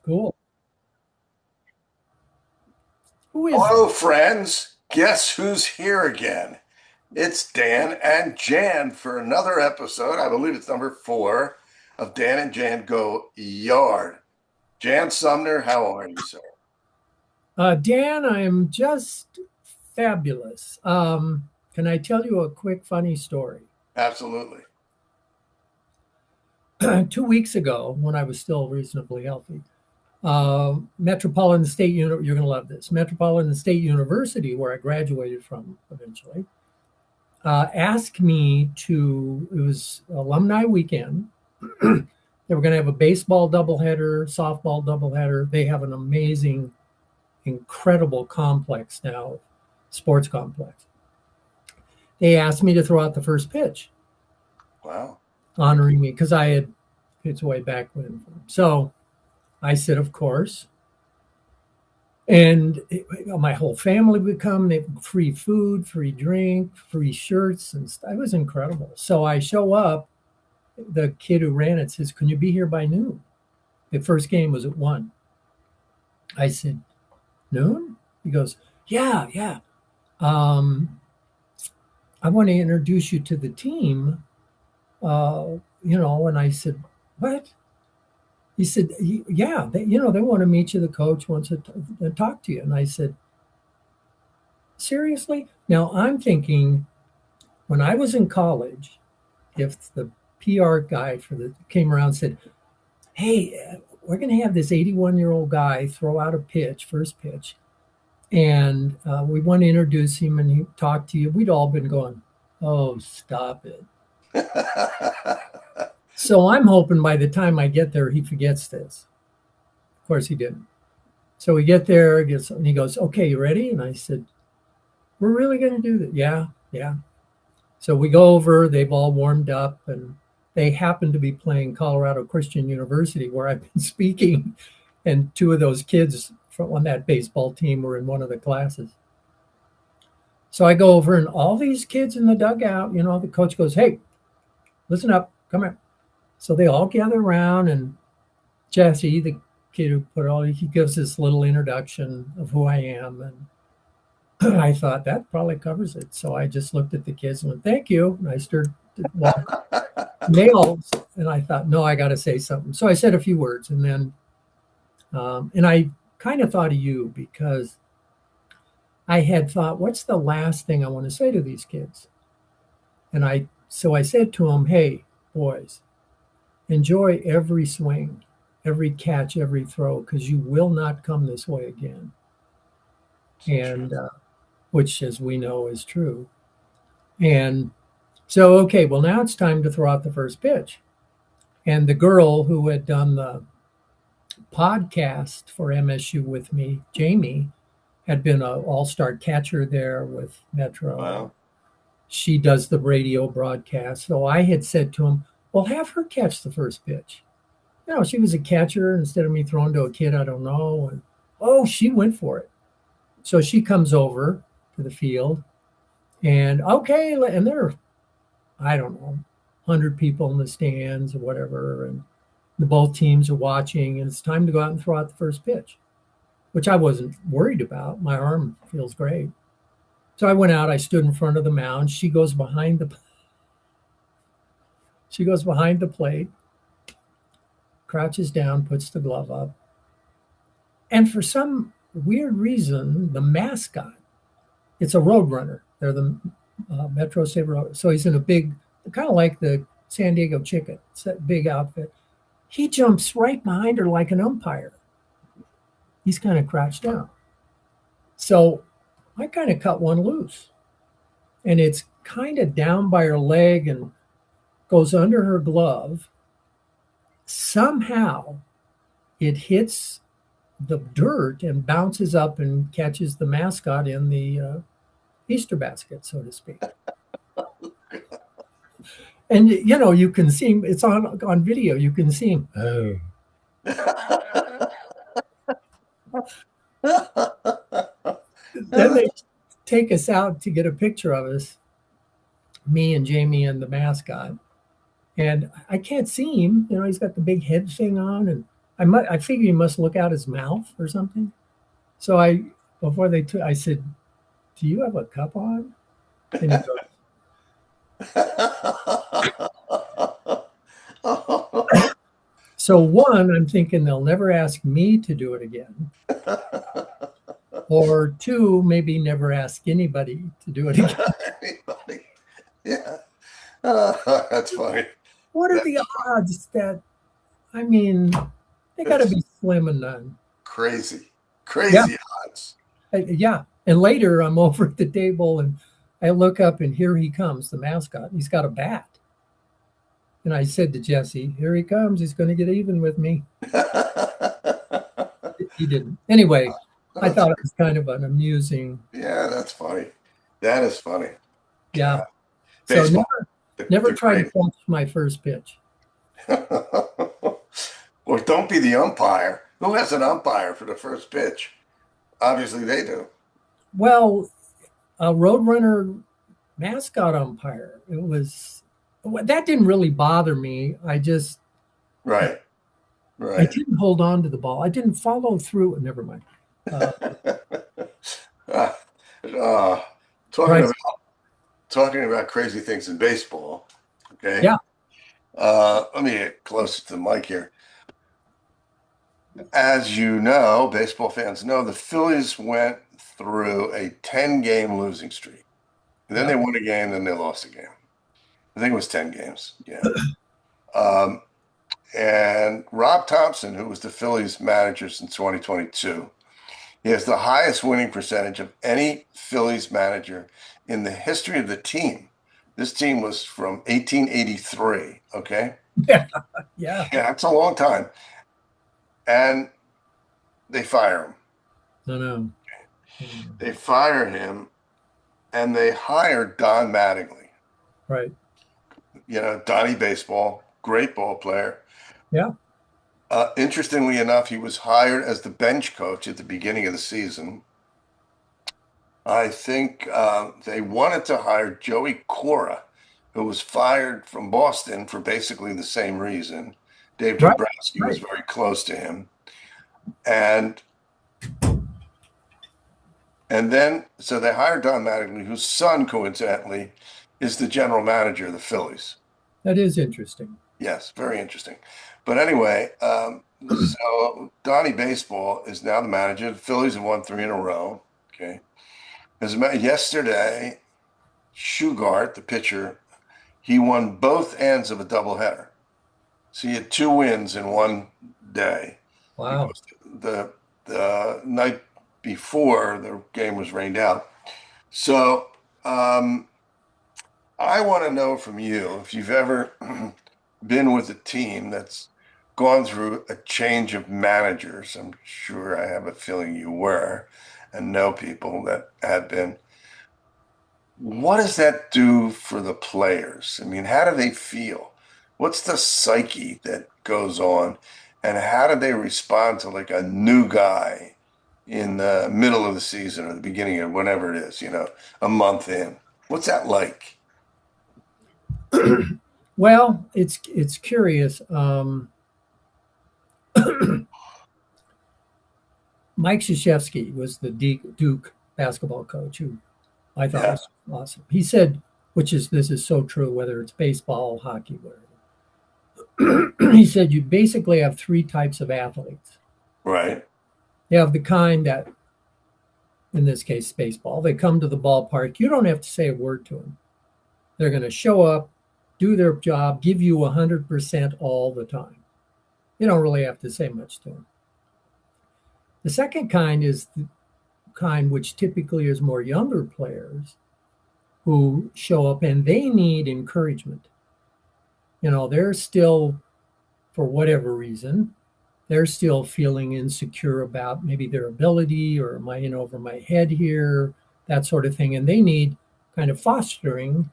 Cool. Who is Hello, that? friends. Guess who's here again? It's Dan and Jan for another episode. I believe it's number 4 of Dan and Jan Go Yard. Jan Sumner, how are you, sir? Dan, I'm just fabulous. Can I tell you a quick funny story? Absolutely. 2 weeks ago, when I was still reasonably healthy, Metropolitan State You're going to love this. Metropolitan State University, where I graduated from eventually, asked me to. It was alumni weekend. They were going to have a baseball doubleheader, softball doubleheader. They have an amazing, incredible complex now, sports complex. They asked me to throw out the first pitch, Wow. honoring me because I had pitched way back when. So I said, of course. And my whole family would come. They free food, free drink, free shirts, and it was incredible. So I show up. The kid who ran it says, "Can you be here by noon?" The first game was at 1. I said, "Noon?" He goes, "Yeah, yeah. Um, I want to introduce you to the team." And I said, "What?" He said, "Yeah, they want to meet you. The coach wants to talk to you." And I said, "Seriously?" Now I'm thinking, when I was in college, if the PR guy came around and said, "Hey, we're going to have this 81-year-old guy throw out a pitch, first pitch, and we want to introduce him and he talk to you," we'd all been going, "Oh, stop it." So I'm hoping by the time I get there, he forgets this. Of course, he didn't. So we get there, and he goes, "Okay, you ready?" And I said, "We're really going to do that?" "Yeah, yeah." So we go over, they've all warmed up, and they happen to be playing Colorado Christian University, where I've been speaking. And two of those kids on that baseball team were in one of the classes. So I go over, and all these kids in the dugout, the coach goes, "Hey, listen up, come here." So they all gather around, and Jesse, the kid who put it all, he gives this little introduction of who I am. And I thought that probably covers it. So I just looked at the kids and went, "Thank you." And I started to walk. And they all, and I thought, no, I got to say something. So I said a few words. And then, and I kind of thought of you because I had thought, what's the last thing I want to say to these kids? So I said to them, "Hey, boys, enjoy every swing, every catch, every throw, because you will not come this way again." So true. And which, as we know, is true. And so, okay, well, now it's time to throw out the first pitch. And the girl who had done the podcast for MSU with me, Jamie, had been an all-star catcher there with Metro. And Wow. she does the radio broadcast. So I had said to him, "Well, have her catch the first pitch." She was a catcher instead of me throwing to a kid I don't know. And oh, she went for it. So she comes over to the field, and okay, and there are, I don't know, 100 people in the stands or whatever, and both teams are watching, and it's time to go out and throw out the first pitch, which I wasn't worried about. My arm feels great. So I went out, I stood in front of the mound. She goes behind the plate, crouches down, puts the glove up. And for some weird reason, the mascot, it's a road runner. They're the Metro Saber Road. So he's in a big, kind of like the San Diego Chicken. It's that big outfit. He jumps right behind her like an umpire. He's kind of crouched down. So I kind of cut one loose. And it's kind of down by her leg and goes under her glove. Somehow it hits the dirt and bounces up and catches the mascot in the Easter basket, so to speak. And you can see him. It's on video. You can see him. Oh. Then they take us out to get a picture of us, me and Jamie and the mascot. And I can't see him. He's got the big head thing on, and I figured he must look out his mouth or something. So before they took, I said, "Do you have a cup on?" And he goes, "So one, I'm thinking they'll never ask me to do it again, or two, maybe never ask anybody to do it again." Anybody? Yeah. That's funny. What are the That's odds that? I mean, they got to it's be slim and none. crazy. Yeah, Crazy odds. yeah. And later, I'm over at the table and I look up and here he comes, the mascot. He's got a bat. And I said to Jesse, "Here he comes. He's going to get even with me." He didn't. Anyway, I That's thought it was kind of an amusing, yeah, that's funny. That is funny. yeah. God. So Baseball, never the try to great. catch my first pitch. Or don't be the umpire. Who has an umpire for the first pitch? Obviously they do. Well, a Roadrunner mascot umpire. It was that didn't really bother me. Right. I Right. didn't hold on to the ball. I didn't follow through. Never mind. Uh, Uh, uh, talking right. about talking about crazy things in baseball. Okay. Yeah. Let me get closer to the mic here. As you know, baseball fans know the Phillies went through a 10-game losing streak. And then they Yeah. won a game, then they lost a game. I think it was 10 games. Yeah. Um, and Rob Thompson, who was the Phillies manager since 2022, he has the highest winning percentage of any Phillies manager in the history of the team. This team was from 1883. Okay. Yeah. Yeah. Yeah, that's a long time. And they fire him. No, no. They fire him and they hire Don Mattingly. Right. Donnie Baseball, great ball player. Yeah. Interestingly enough, he was hired as the bench coach at the beginning of the season. I think they wanted to hire Joey Cora, who was fired from Boston for basically the same reason. Dave Right. Dombrowski was Right. very close to him. And then so they hired Don Mattingly, whose son, coincidentally, is the general manager of the Phillies. That is interesting. Yes, very interesting. But anyway, so Donnie Baseball is now the manager. The Phillies have won three in a row. Okay. Yesterday, Shugart, the pitcher, he won both ends of a doubleheader. So he had two wins in one day Wow. because the night before the game was rained out. So I want to know from you if you've ever been with a team that's gone through a change of managers. I'm sure I have a feeling you were and know people that had been. What does that do for the players? I mean, how do they feel? What's the psyche that goes on? And how do they respond to like a new guy in the middle of the season or the beginning of whenever it is, a month in? What's that like? Well, it's curious. Mike Krzyzewski was the Duke basketball coach who I thought Yeah, was awesome. He said, this is so true, whether it's baseball, hockey, whatever. He said you basically have three types of athletes. right. You have the kind that, in this case, baseball, they come to the ballpark. You don't have to say a word to them. They're going to show up, do their job, give you 100% all the time. You don't really have to say much to them. The second kind is the kind which typically is more younger players who show up and they need encouragement. They're still, for whatever reason, they're still feeling insecure about maybe their ability or am I in over my head here, that sort of thing. And they need kind of fostering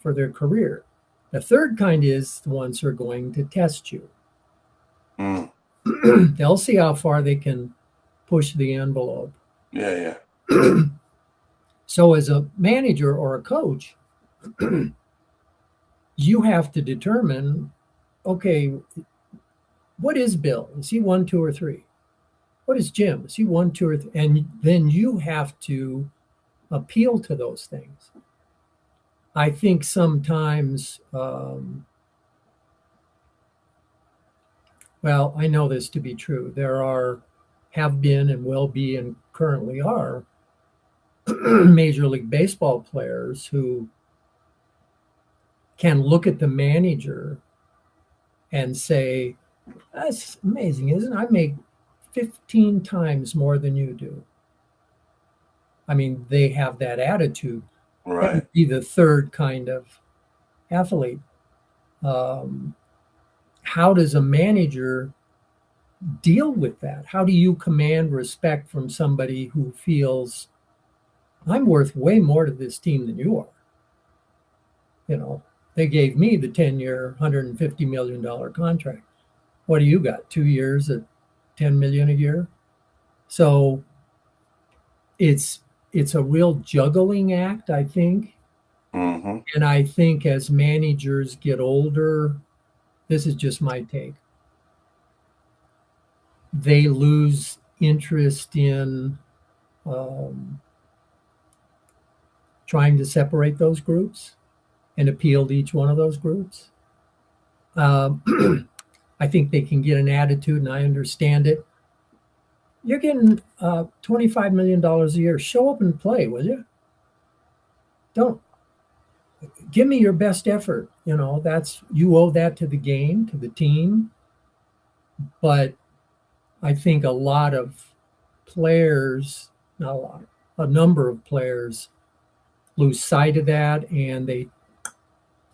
for their career. The third kind is the ones who are going to test you. Mm. They'll see how far they can push the envelope. Yeah, yeah. So, as a manager or a coach, you have to determine okay, What is Bill? Is he 1, 2, or 3? What is Jim? Is he 1, 2, or 3? And then you have to appeal to those things. I think sometimes, well, I know this to be true. There have been, and will be, and currently are Major League Baseball players who can look at the manager and say, "That's amazing, isn't it? I make 15 times more than you do." I mean, they have that attitude. That Right. would be the third kind of athlete. Um, how does a manager deal with that? How do you command respect from somebody who feels I'm worth way more to this team than you are? You know, they gave me the 10-year, $150 million contract. What do you got? 2 years at 10 million a year? So it's it's a real juggling act, I think. Hmm. And I think as managers get older, this is just my take, they lose interest in um, trying to separate those groups and appeal to each one of those groups. Um, I think they can get an attitude, and I understand it. You're getting $25 million a year. Show up and play, will you? Don't give me your best effort. You know, that's you owe that to the game, to the team. But I think a lot of players, not a lot, a number of players lose sight of that and they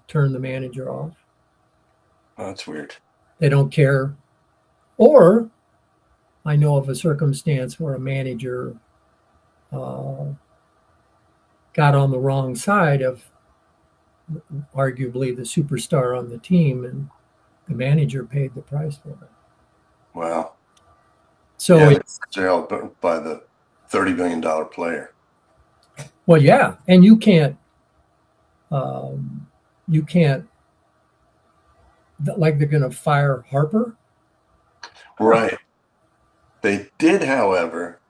turn the manager off. That's weird. They don't care. Or I know of a circumstance where a manager uh, got on the wrong side of arguably the superstar on the team, and the manager paid the price for it. Wow. So Yeah, they it's, were jailed by the $30 million player. well, yeah, and um, you can't like they're going to fire Harper. Right. They did, however,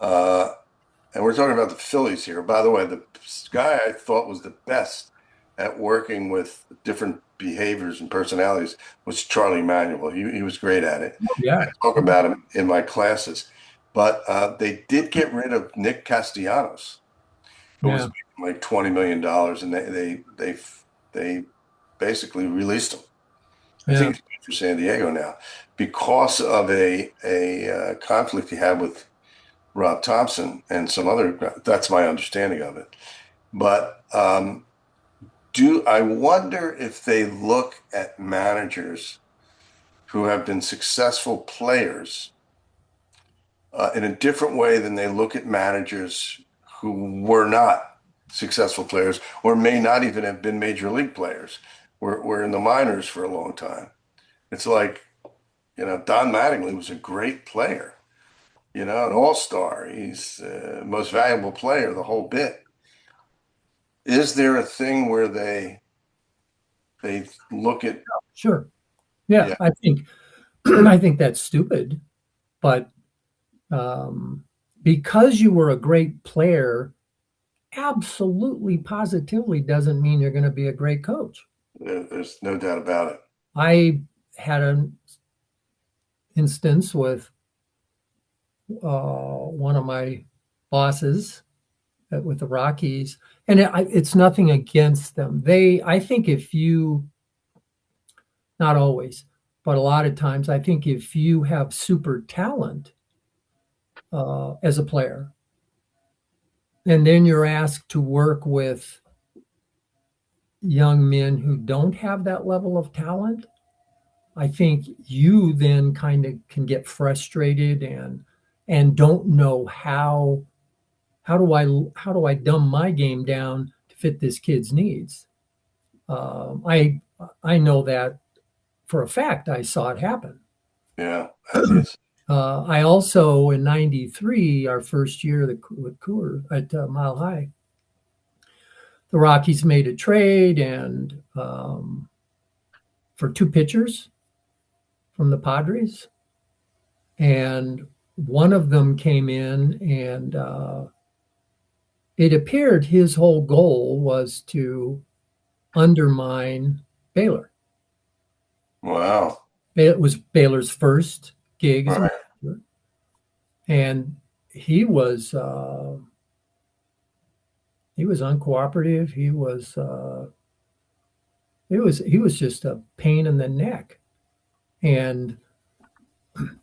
uh, and we're talking about the Phillies here. By the way, the guy I thought was the best at working with different behaviors and personalities was Charlie Manuel. He was great at it. Oh, I yeah, talk about him in my classes. But they did get rid of Nick Castellanos, who was yeah, making like $20 million, and they basically released him. I yeah, think he's playing for San Diego now because of a conflict he had with Rob Thompson and some other. That's my understanding of it. But do I wonder if they look at managers who have been successful players in a different way than they look at managers who were not successful players or may not even have been major league players, were in the minors for a long time. It's like, Don Mattingly was a great player, an all-star. He's the most valuable player, the whole bit. Is there a thing where they look at, sure, yeah. yeah, I think I think that's stupid, but um, because you were a great player, absolutely positively doesn't mean you're going to be a great coach. there's no doubt about it. I had an instance with one of my bosses with the Rockies, and it's nothing against them. I think if you, not always, but a lot of times, I think if you have super talent as a player, and then you're asked to work with young men who don't have that level of talent, I think you then kind of can get frustrated and don't know how do I dumb my game down to fit this kid's needs. I know that for a fact. I saw it happen. Yeah, as is. I also in '93, our first year with Coors at Mile High, the Rockies made a trade and for two pitchers, from the Padres, and one of them came in, and it appeared his whole goal was to undermine Baylor. Wow. It was Baylor's first gig as a Right. manager, and he was he was uncooperative. He was just a pain in the neck. And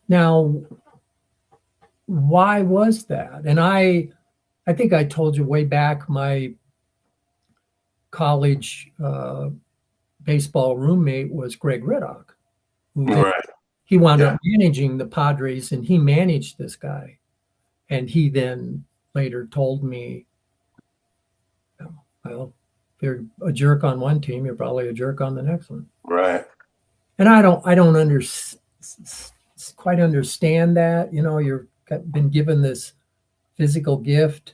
now, why was that? And I think I told you way back, my college baseball roommate was Greg Riddock, who then Right. he wound Yeah. up managing the Padres, and he managed this guy. And he then later told me, well, if you're a jerk on one team, you're probably a jerk on the next one. Right. And I don't quite understand that. You've been given this physical gift,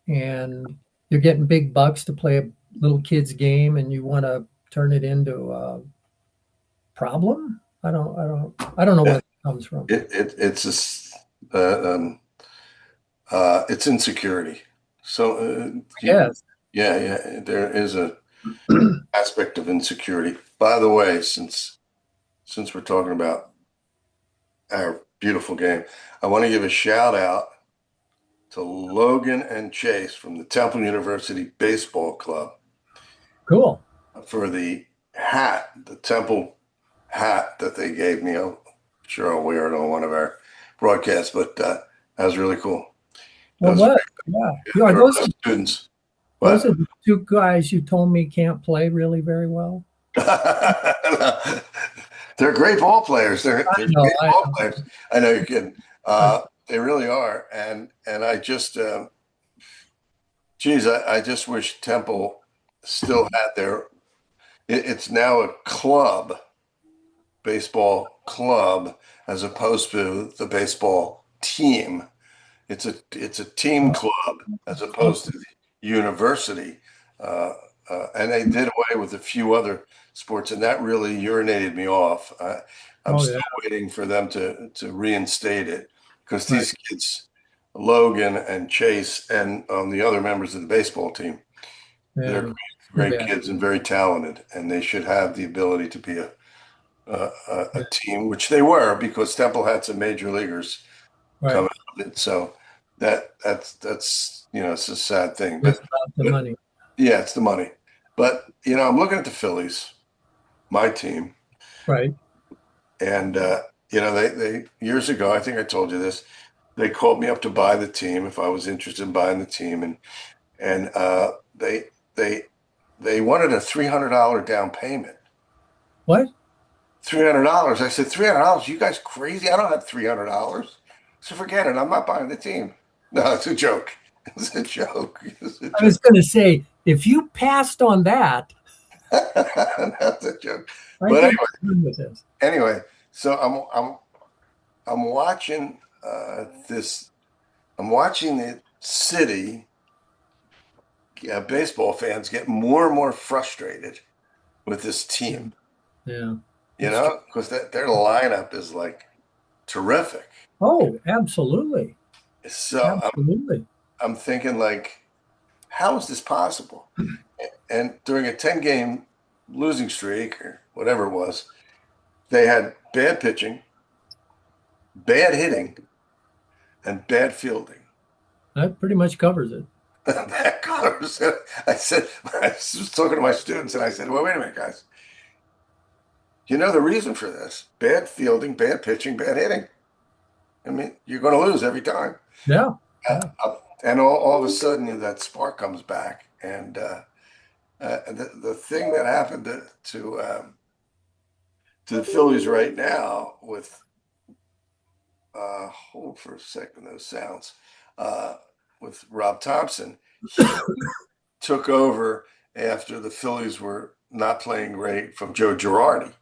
and you're getting big bucks to play a little kid's game, and you want to turn it into a problem. I don't know where It, that comes from. it's just it's insecurity. So Yes. yeah, yeah, there is a aspect of insecurity. By the way, since we're talking about our beautiful game, I want to give a shout out to Logan and Chase from the Temple University Baseball Club Cool. for the hat, the Temple hat that they gave me. I'm sure I'll wear it on one of our broadcasts, but that was really cool. That Well, was what? Yeah. great. Are They were those my students. those are What? the two guys you told me can't play really very well? They're great ball players. They're No, great I ball players. I know you're kidding. know. They really are. And I just, geez, I just wish Temple still had their. It's now a club, baseball club, as opposed to the baseball team. It's a team club as opposed to the university. Uh, and they did away with a few other sports, and that really urinated me off. I'm Oh, yeah. still waiting for them to reinstate it because Right. these kids, Logan and Chase, and the other members of the baseball team, they're Yeah. great, Too great bad. kids and very talented, and they should have the ability to be a Yeah. team, which they were because Temple had some major leaguers Right. coming out of it. So that's it's a sad thing. It's But about the but money. yeah, it's the money. But I'm looking at the Phillies, my team, Right. and they years ago, I think I told you this, they called me up to buy the team if I was interested in buying the team, and they wanted a $300 down payment. What? $300. I said, $300? You guys crazy? I don't have $300. So forget it. I'm not buying the team. No, it's a joke. It's a joke. It's a I was joke. going to say, if you passed on that, That's a joke. I But could run with this. anyway, so I'm watching this. I'm watching the city baseball fans get more and more frustrated with this Yeah. team. Yeah. That's true. Because their lineup is like terrific. Oh, absolutely. So Absolutely. I'm thinking like, how is this possible? And during a 10 game losing streak or whatever it was, they had bad pitching, bad hitting, and bad fielding. That pretty much covers it. That covers it. I was talking to my students and I said, well, wait a minute, guys. You know the reason for this? Bad fielding, bad pitching, bad hitting. I mean, you're going to lose every time. Yeah. Uh, Yeah. and all of a sudden, that spark comes back. And the thing that happened to the Phillies right now with hold for a second those sounds with Rob Thompson, he took over after the Phillies were not playing great from Joe Girardi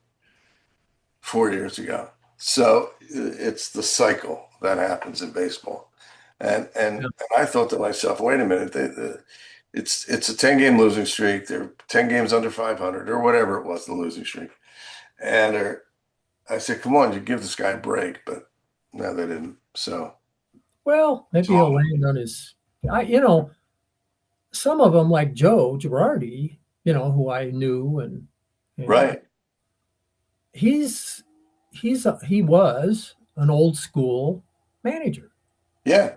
4 years ago. So it's the cycle that happens in baseball, and Yeah. I thought to myself, wait a minute, it's a 10 game losing streak. They're 10 games under 500 or whatever it was, the losing streak, and I said, come on, you give this guy a break, but no, they didn't. So Well, it's maybe he'll all land on his. Some of them like Joe Girardi, who I knew, and right. he was an old school manager. Yeah,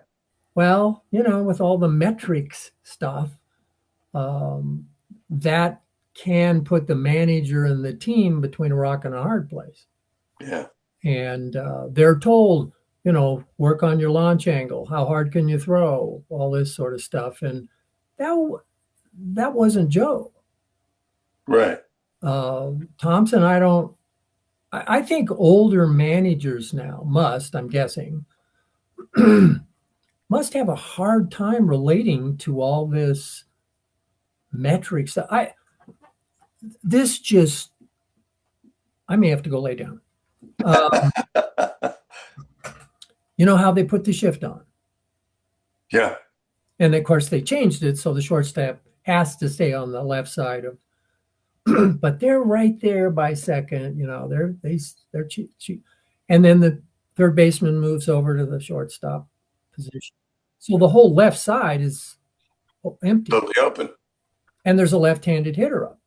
Well, with all the metrics stuff, um, that can put the manager and the team between a rock and a hard place. yeah, And they're told, work on your launch angle. How hard can you throw? All this sort of stuff. And that that wasn't Joe. right. Thompson, I don't. I think older managers now I'm guessing, must have a hard time relating to all this metrics. This just I may have to go lay down. Uh, you know how they put the shift on, Yeah, and of course they changed it so the shortstop has to stay on the left side of. But they're right there by second. They're cheap, and then the third baseman moves over to the shortstop position. So the whole left side is empty, totally open. and there's a left-handed hitter up,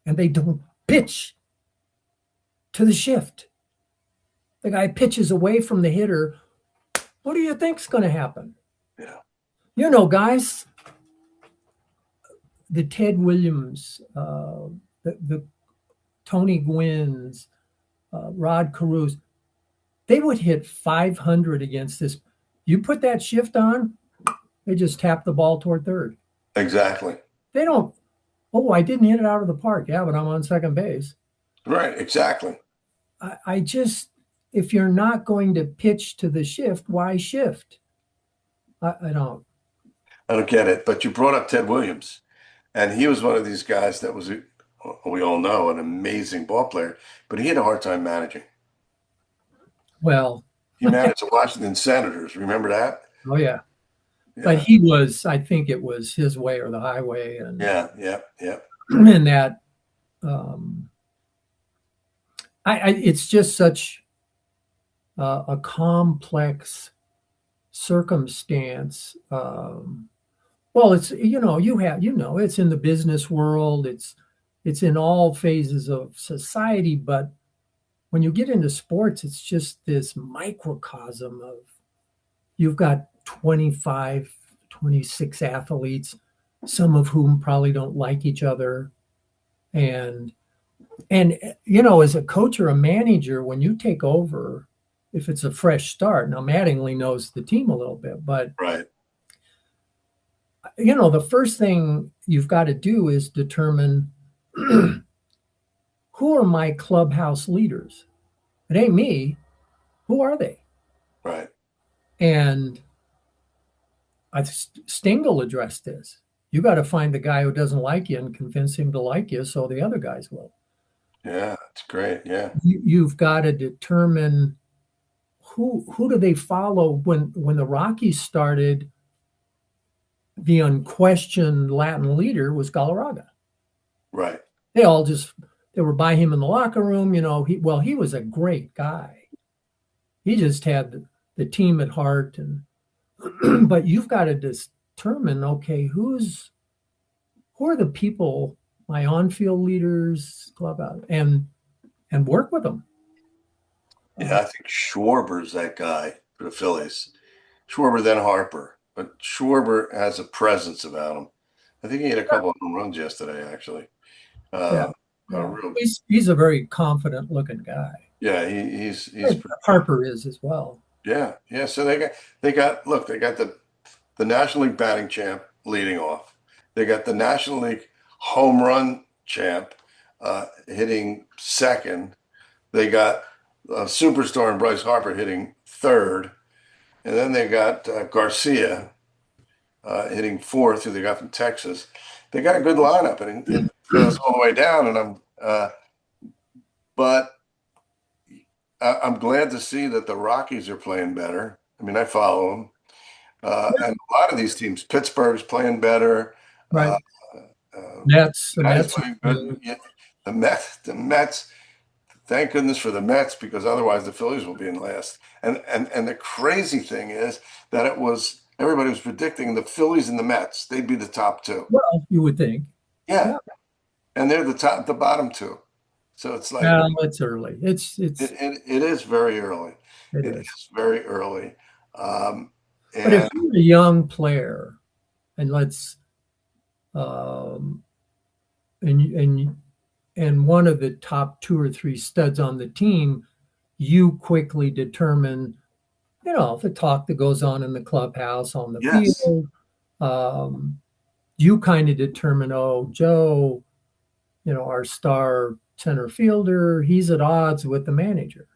and they don't pitch to the shift. The guy pitches away from the hitter. What do you think's going to happen? Yeah, Guys, the Ted Williams, the Tony Gwynn's, Rod Carews, they would hit 500 against this. You put that shift on, they just tap the ball toward third. exactly. They don't, oh, I didn't hit it out of the park. Yeah, but I'm on second base. Right, exactly. I just, if you're not going to pitch to the shift, why shift? I don't. I don't get it. But you brought up Ted Williams, and he was one of these guys that was, we all know, an amazing ball player, but he had a hard time managing. Well, He managed the Washington Senators. Remember that? oh yeah. But Yeah, he was, I think it was his way or the highway. And, yeah, yeah, yeah. and that, um, it's just such a complex circumstance. Well, it's it's in the business world. It's in all phases of society. But when you get into sports, it's just this microcosm of you've got 25, 26 athletes, some of whom probably don't like each other, and as a coach or a manager, when you take over, if it's a fresh start, now Mattingly knows the team a little bit, but Right, the first thing you've got to do is determine who are my clubhouse leaders. It ain't me. Who are they? right. And Stengel addressed this. You got to find the guy who doesn't like you and convince him to like you, so the other guys will. Yeah, it's great. Yeah, You've got to determine who do they follow. When the Rockies started, the unquestioned Latin leader was Galarraga. right. They were by him in the locker room. He was a great guy. He just had the team at heart, and but you've got to determine, okay, who are the people, my on-field leaders, club out, and work with them. Yeah, I think Schwarber's that guy for the Phillies. Schwarber, then Harper. But Schwarber has a presence about him. I think he hit a couple of home runs yesterday, actually. Yeah, A yeah. real, He's a very confident-looking guy. yeah, he's pretty good. Harper is as well. Yeah, yeah. So they got the National League batting champ leading off. They got the National League home run champ hitting second. They got superstar and Bryce Harper hitting third, and then they got Garcia hitting fourth, who they got from Texas. They got a good lineup, and it goes all the way down. And but I'm glad to see that the Rockies are playing better. I mean, I follow them, and a lot of these teams. Pittsburgh's playing better. Right. Uh, Mets, the Mets Mets. playing good. Yeah, the Mets. thank goodness for the Mets because otherwise the Phillies will be in last. And the crazy thing is that it was everybody was predicting the Phillies and the Mets. They'd be the top two. Well, you would think. Yeah, Yeah. and they're the bottom two. So it's like Well, it's early. it is very early. It It is. is very early. Um, But if and you're a young player, and let's um, and and one of the top two or three studs on the team, you quickly determine, the talk that goes on in the clubhouse, on the yes, field. Um, you kind of determine, oh, Joe, our star center fielder, he's at odds with the manager.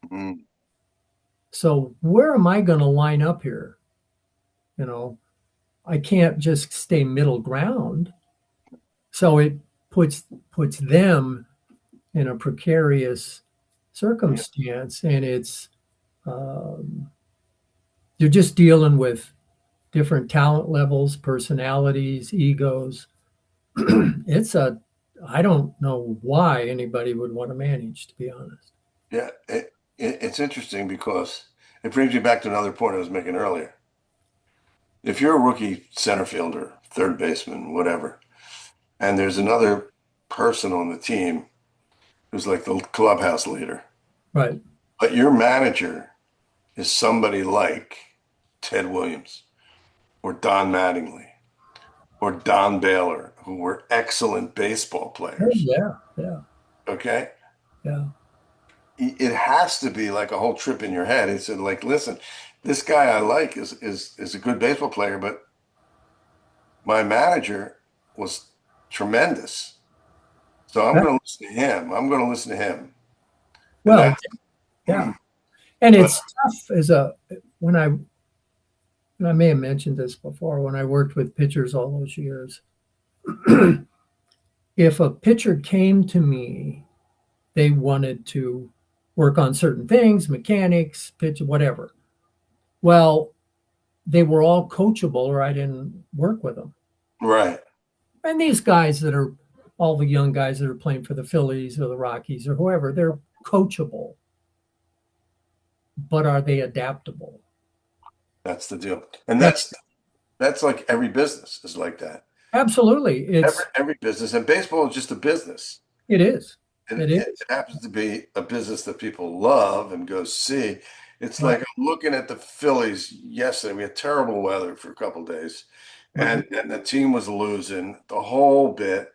mm, So where am I going to line up here? You know, I can't just stay middle ground. So it puts them in a precarious yeah, circumstance, and um, you're just dealing with different talent levels, personalities, egos. it's a I don't know why anybody would want to manage, to be honest. yeah. It's interesting because it brings me back to another point I was making earlier. If you're a rookie center fielder, third baseman, whatever, and there's another person on the team who's like the clubhouse leader, Right. but your manager is somebody like Ted Williams or Don Mattingly or Don Baylor, who were excellent baseball Oh, players. yeah, yeah, Okay. yeah. It has to be like a whole trip in your head. It's like, listen, this guy I like is a good baseball player, but my manager was tremendous. So I'm Yeah. going to listen to him. I'm going to listen to him. And Well, that, yeah. And but it's tough as a when I and I may have mentioned this before when I worked with pitchers all those years. If a pitcher came to me, they wanted to work on certain things, mechanics, pitch, whatever. Well, they were all coachable, or I didn't work with them. right. And these guys that are all the young guys that are playing for the Phillies or the Rockies or whoever, they're coachable, but are they adaptable? That's the deal. And Yeah, that's like every business is like that. absolutely. Every business and baseball is just a business. It is. And It it is. happens to be a business that people love and go see. It's Right. like I'm looking at the Phillies yesterday. We had terrible weather for a couple of days, Right. and the team was losing the whole bit.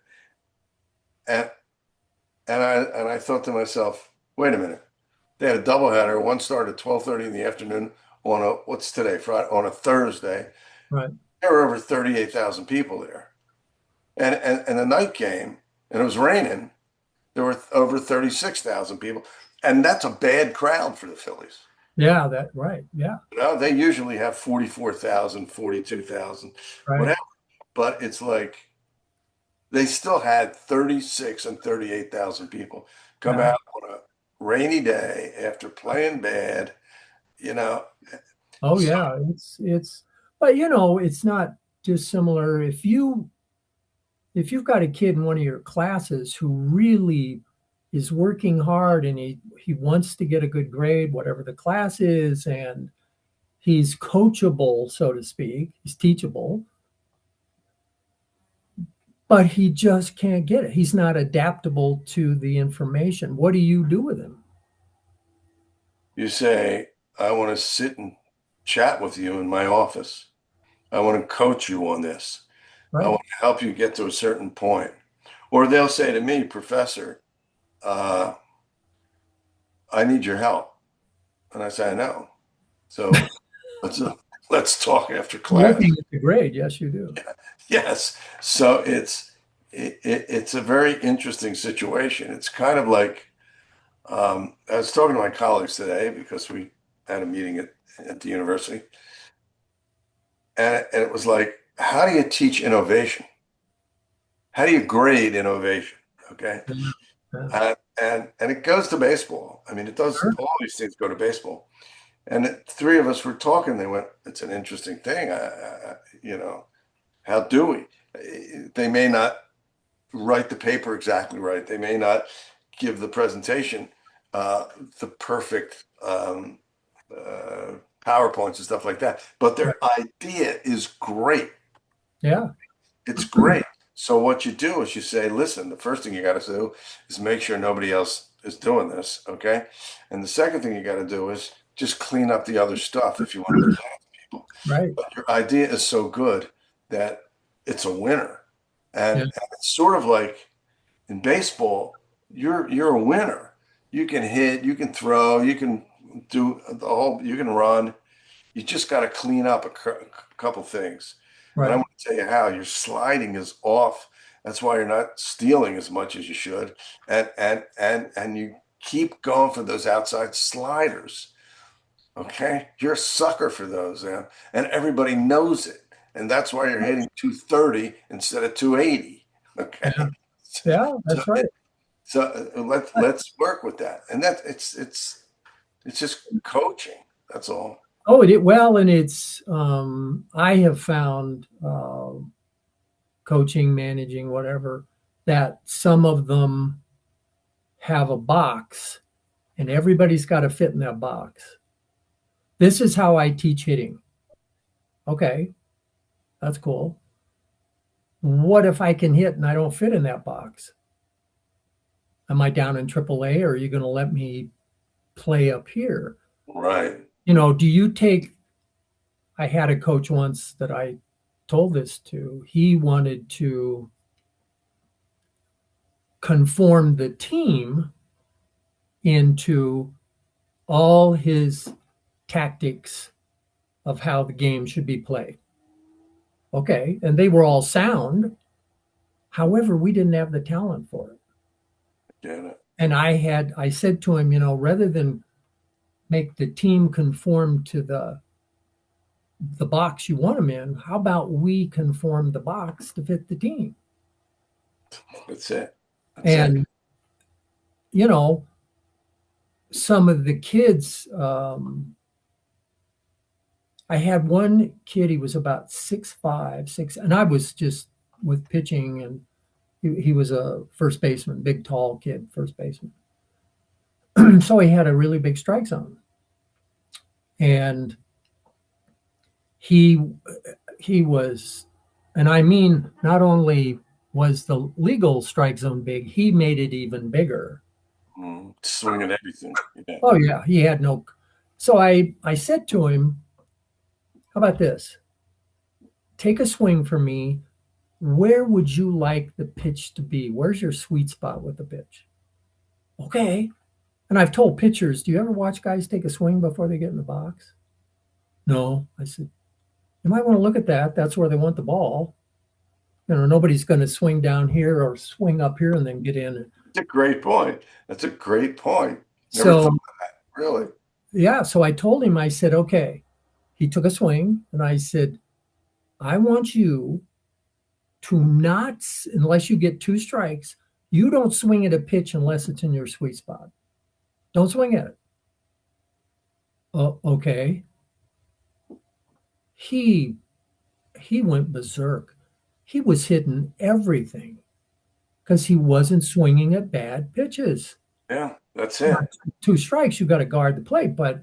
And and I thought to myself, wait a minute. They had a doubleheader. One started at 12:30 in the afternoon on a what's today, Friday, on a Thursday. Right. There were over 38,000 people there. And the night game, and it was raining. There were over 36,000 people, and that's a bad crowd for the Phillies. Yeah, that right. Yeah. They usually have 44,000, 42,000, Right. whatever. But it's like they still had 36 and 38,000 people come Yeah. out on a rainy day after playing bad, you know. Oh So, yeah. It's but it's not dissimilar if you've got a kid in one of your classes who really is working hard and he wants to get a good grade, whatever the class is, and he's coachable, so to speak, he's teachable, but he just can't get it. He's not adaptable to the information. What do you do with him? you say, I want to sit and chat with you in my office. I want to coach you on this. I Right. want to help you get to a certain point. Or they'll say to me, Professor, uh, I need your help. And I say, I know. So let's let's talk after class. Looking at the grade, yes, you do. Yes. So it's a very interesting situation. It's kind of like I was talking to my colleagues today because we had a meeting at the university, and it was like, how do you teach innovation? How do you grade innovation? Okay. Yeah. Yeah. And it goes to baseball. I mean, it does. Sure. All these things go to baseball. And the three of us were talking. They went, "It's an interesting thing. How do we? They may not write the paper exactly right. They may not give the presentation the perfect uh, PowerPoints and stuff like that. But Right. their idea is great. Yeah. It's great. So what you do is you say, listen, the first thing you got to do is make sure nobody else is doing this, okay? And the second thing you got to do is just clean up the other stuff if you want to present it to people. Right. But your idea is so good that it's a winner. Yeah. And it's sort of like in baseball, you're a winner. You can hit, you can throw, you can do the whole, you can run. You just got to clean up a couple things. And I'm Right. going to tell you how your sliding is off. That's why you're not stealing as much as you should. And you keep going for those outside sliders. Okay? You're a sucker for those, man. And everybody knows it. And that's why you're hitting 230 instead of 280. Yeah. Okay? Yeah. So That's right. let's work with that. And that it's just coaching. That's all. Oh, it well, and it's I have found coaching, managing, whatever, that some of them have a box, and everybody's got to fit in that box. This is how I teach hitting. Okay, that's cool. What if I can hit and I don't fit in that box? Am I down in AAA, or are you going to let me play up here? Right. Do you take? I had a coach once that I told this to. He wanted to conform the team into all his tactics of how the game should be played. Okay, and they were all sound. However, we didn't have the talent for it. Get it. And I said to him, rather than make the team conform to the box you want them in, how about we conform the box to fit the team? That's it. That's it. And you know, some of the kids, I had one kid, he was about 6'5", 6, and I was just with pitching, and he was a first baseman, big, tall kid, first baseman. So he had a really big strike zone. And he he was, and I mean, not only was the legal strike zone big, he made it even bigger. Swinging everything. Yeah. Oh yeah, he had no. So I said to him, "How about this? Take a swing for me. Where would you like the pitch to be? Where's your sweet spot with the pitch?" Okay. And I've told pitchers, do you ever watch guys take a swing before they get in the box? No. I said, you might want to look at that. That's where they want the ball. Nobody's going to swing down here or swing up here and then get in. That's a great point. That's a great point. Never thought So, of that. Really. yeah. So I told him, I said, okay. He took a swing and I said, I want you to not, unless you get two strikes, you don't swing at a pitch unless it's in your sweet spot. Don't swing at it. Oh, okay. He went berserk. He was hitting everything because he wasn't swinging at bad pitches. Yeah, that's Now, it. two strikes, you got to guard the plate. But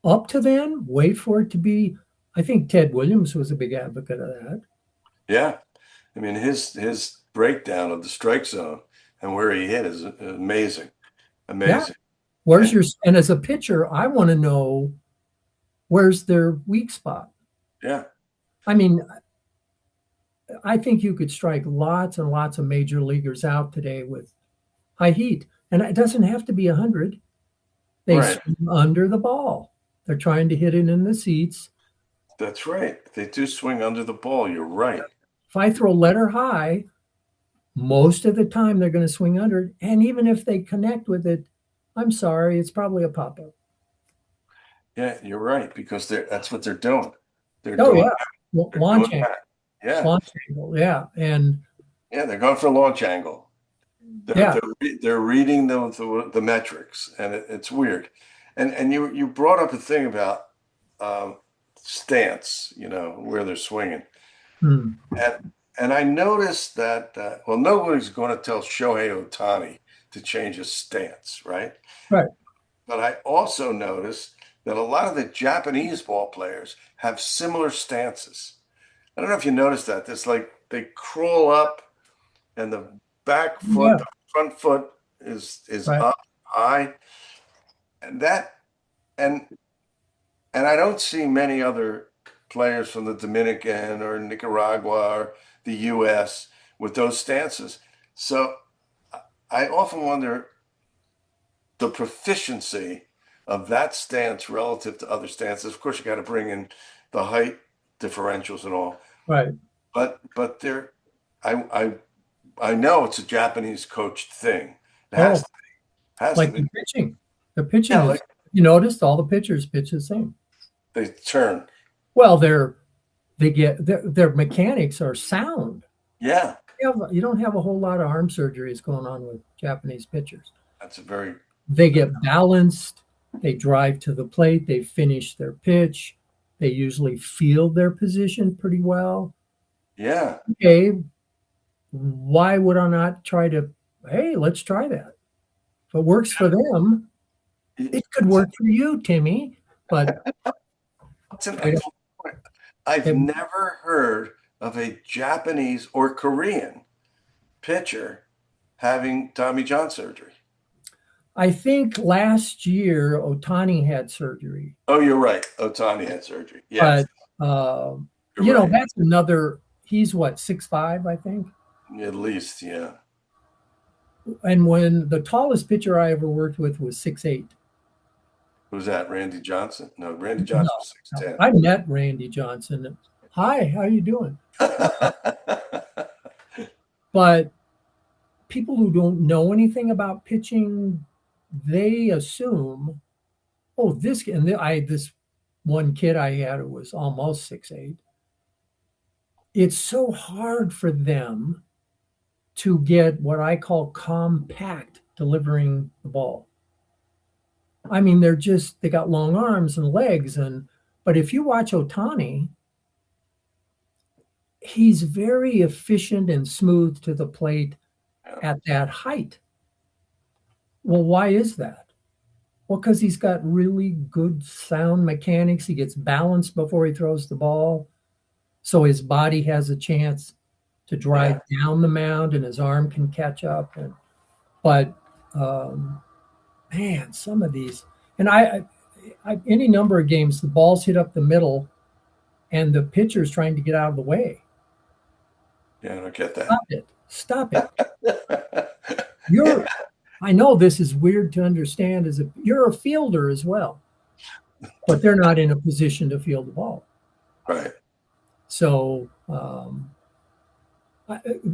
up to then, wait for it to be. I think Ted Williams was a big advocate of that. Yeah. I mean, his breakdown of the strike zone and where he hit is amazing. Yeah. Amazing. Where's And your, and as a pitcher, I want to know where's their weak spot. yeah, I mean, I think you could strike lots and lots of major leaguers out today with high heat. And it doesn't have to be 100. They right. swing under the ball. They're trying to hit it in the seats. That's right. They do swing under the ball. You're right. If I throw letter high, most of the time they're going to swing under it. And even if they connect with it, I'm sorry, it's probably a pop up. Yeah, you're right because that's what they're doing. They're Oh, doing yeah. that. They're Launch doing angle. that. Yeah. Launch angle. Yeah. And Yeah, they're going for launch angle. They're yeah. they're reading the metrics, and it's weird. And you brought up a thing about um, stance, where they're swinging, Hmm. and I noticed that well, nobody's going to tell Shohei Ohtani to change his stance, right? Right. But I also noticed that a lot of the Japanese ball players have similar stances. I don't know if you noticed that. It's like they crawl up and the back foot, Yeah. the front foot is Right. up high. And that and and I don't see many other players from the Dominican or Nicaragua or the US with those stances. So I often wonder the proficiency of that stance relative to other stances. Of course, you got to bring in the height differentials and all, Right. but there, I I know it's a Japanese coached thing. It Oh, has to like be. the pitching. The pitching Yeah, is, like you noticed all the pitchers pitch the same. they turn. Well, their mechanics are sound. Yeah, You don't have a whole lot of arm surgeries going on with Japanese pitchers. that's a very They get balanced, they drive to the plate, they finish their pitch, they usually field their position pretty well. yeah. Okay, why would I not try to, hey, let's try that. If it works for them, it could It's, work for you, Timmy. But it's an we don't excellent point. I've have, never heard of a Japanese or Korean pitcher having Tommy John surgery. I think last year Otani had surgery, Oh, you're right. Otani had surgery. Yes, but uh, you're right. that's another. He's what 6'5", I think. At least, yeah. And when the tallest pitcher I ever worked with was 6'8". Who's that? Randy Johnson? No, Randy No, Johnson was no. 6'10". I met Randy Johnson. Hi, how you doing? But people who don't know anything about pitching, they assume, oh, this one kid I had who was almost 6'8". It's so hard for them to get what I call compact delivering the ball. I mean, they got long arms and legs, but if you watch Otani, he's very efficient and smooth to the plate at that height. Well, why is that? Well, because he's got really good sound mechanics. He gets balanced before he throws the ball. So his body has a chance to drive Yeah, down the mound and his arm can catch up. But um, man, some of these, and any number of games, the balls hit up the middle and the pitcher's trying to get out of the way. yeah, I don't get that. Stop it. Stop it. You're, I know this is weird to understand you're a fielder as well, but they're not in a position to field the ball. Right. So,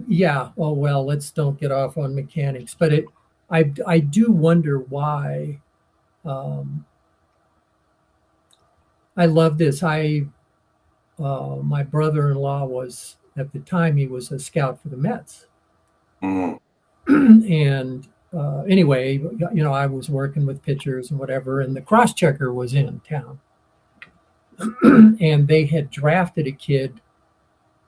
yeah, oh, well, let's don't get off on mechanics, but I do wonder why. Um, I love this. My brother-in-law was, at the time, he was a scout for the Mets. Mm. And anyway, I was working with pitchers and whatever, and the cross-checker was in town. And they had drafted a kid.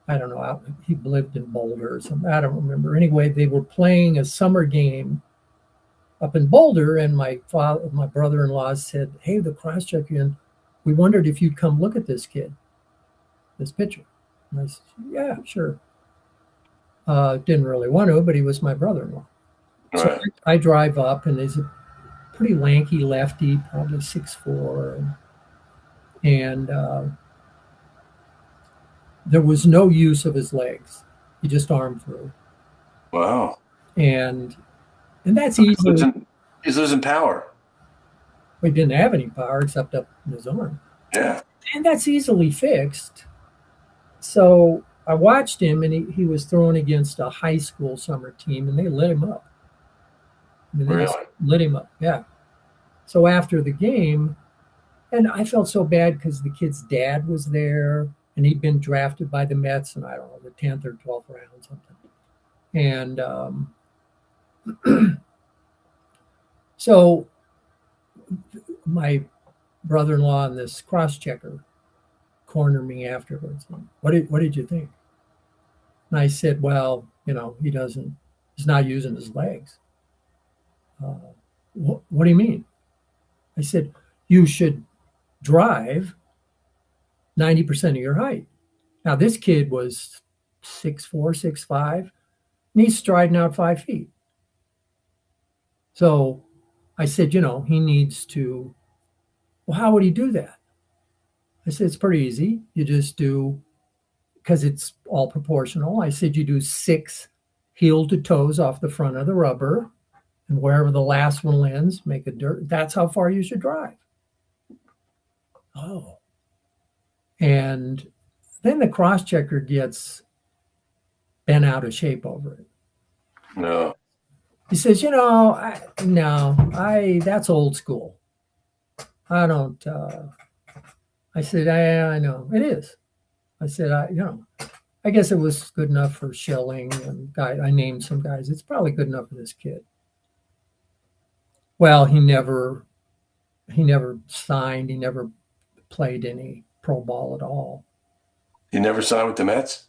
I don't know. He lived in Boulder or something. I don't remember. Anyway, they were playing a summer game up in Boulder, and my brother-in-law said, "Hey, the cross-checker, we wondered if you'd come look at this kid, this pitcher." And I said, "Yeah, sure." Didn't really want to, but he was my brother-in-law. So Right. I drive up, and he's a pretty lanky lefty, probably 6'4", and there was no use of his legs. He just arm threw, Wow. and that's He's easily. losing, he's losing power. He didn't have any power except up in his arm, Yeah. and that's easily fixed. So I watched him, and he was throwing against a high school summer team, and they lit him up. I mean, they just Really? lit him up. Yeah. So after the game, and I felt so bad because the kid's dad was there, and he'd been drafted by the Mets, and I don't know, the 10th or 12th round, something. And so my brother-in-law and this cross-checker cornered me afterwards. What did you think? And I said, well, he's not using his legs. What do you mean? I said, you should drive 90% of your height. Now, this kid was 6'4", 6'5", and he's striding out 5 feet. So I said, he needs to, well, how would he do that? I said, it's pretty easy. You just do, because it's all proportional. I said, you do 6 heel to toes off the front of the rubber, and wherever the last one lands, make a dirt. That's how far you should drive. Oh. And then the cross checker gets bent out of shape over it. No. He says, that's old school. I don't, I said, I know it is. I said, I guess it was good enough for Schilling and I named some guys. It's probably good enough for this kid. Well, he never signed. He never played any pro ball at all. He never signed with the Mets?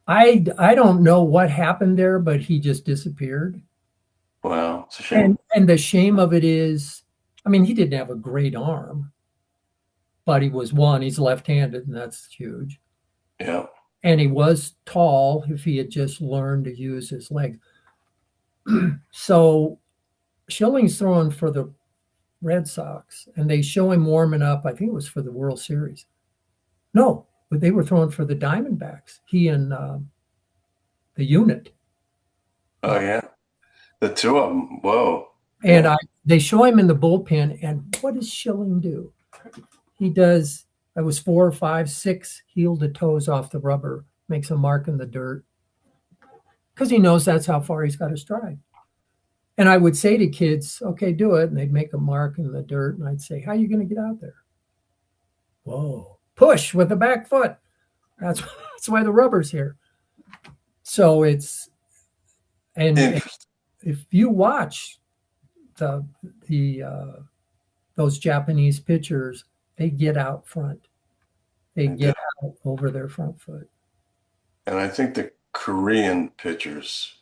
I don't know what happened there, but he just disappeared. Wow, it's a shame. And the shame of it is, I mean, he didn't have a great arm, but he's left-handed, and that's huge. Yeah. And he was tall if he had just learned to use his legs. So Schilling's throwing for the Red Sox, and they show him warming up. I think it was for the World Series. No, but they were throwing for the Diamondbacks. He and the unit. Oh, yeah. The two of them. Whoa. And Yeah. they show him in the bullpen, and what does Schilling do? He does, it was 4 or 5, 6 heel to toes off the rubber, makes a mark in the dirt, because he knows that's how far he's got to stride. And I would say to kids, okay, do it. And they'd make a mark in the dirt. And I'd say, how are you going to get out there? Whoa, push with the back foot. That's why the rubber's here. So it's, and if you watch those Japanese pitchers, they get out front. They get out over their front foot. And I think the Korean pitchers.